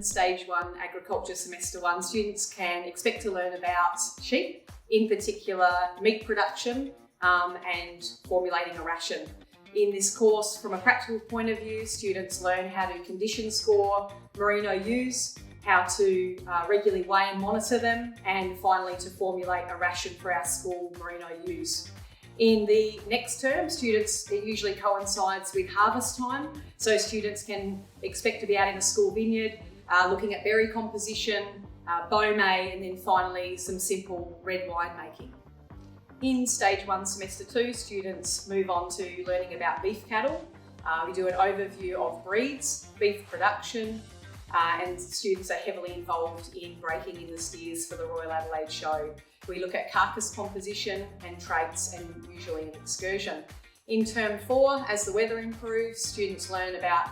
Stage 1 Agriculture Semester 1, students can expect to learn about sheep, in particular meat production and formulating a ration. In this course, from a practical point of view, students learn how to condition score merino ewes, how to regularly weigh and monitor them, and finally to formulate a ration for our school merino ewes. In the next term, it usually coincides with harvest time, so students can expect to be out in the school vineyard, looking at berry composition, bome, and then finally some simple red wine making. In Stage 1 Semester 2, students move on to learning about beef cattle. We do an overview of breeds, beef production, and students are heavily involved in breaking in the steers for the Royal Adelaide Show. We look at carcass composition and traits and usually an excursion. In Term 4, as the weather improves, students learn about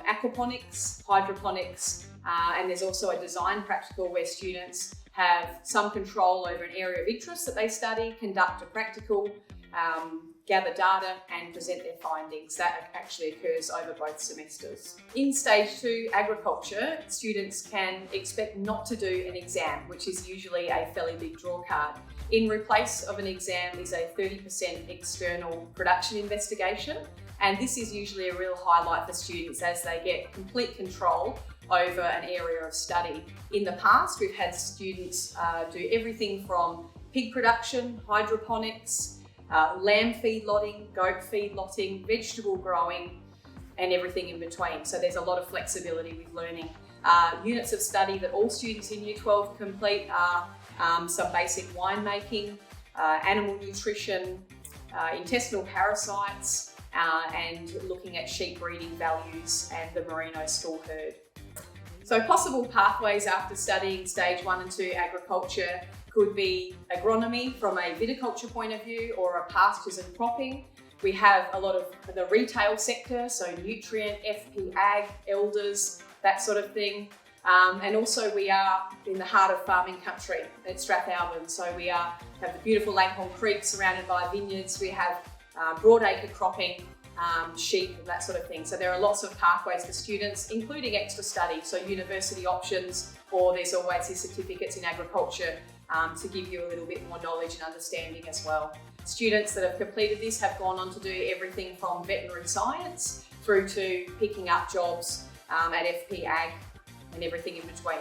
aquaponics, hydroponics, and there's also a design practical where students have some control over an area of interest that they study, conduct a practical, gather data and present their findings. That actually occurs over both semesters. In Stage 2 Agriculture, students can expect not to do an exam, which is usually a fairly big draw card. In replace of an exam is a 30% external production investigation, and this is usually a real highlight for students as they get complete control over an area of study. In the past, we've had students do everything from pig production, hydroponics, lamb feedlotting, goat feedlotting, vegetable growing, and everything in between. So there's a lot of flexibility with learning. Units of study that all students in Year 12 complete are some basic winemaking, animal nutrition, intestinal parasites, and looking at sheep breeding values and the merino school herd. So possible pathways after studying Stage 1 and 2 agriculture could be agronomy from a viticulture point of view or a pastures and cropping. We have a lot of the retail sector, so nutrient, FP Ag, elders, that sort of thing. And also we are in the heart of farming country at Strathalbyn. So we have the beautiful Langhorne Creek surrounded by vineyards. We have broadacre cropping, sheep and that sort of thing. So there are lots of pathways for students, including extra study, so university options, or there's always the certificates in agriculture to give you a little bit more knowledge and understanding as well. Students that have completed this have gone on to do everything from veterinary science through to picking up jobs at FP Ag and everything in between.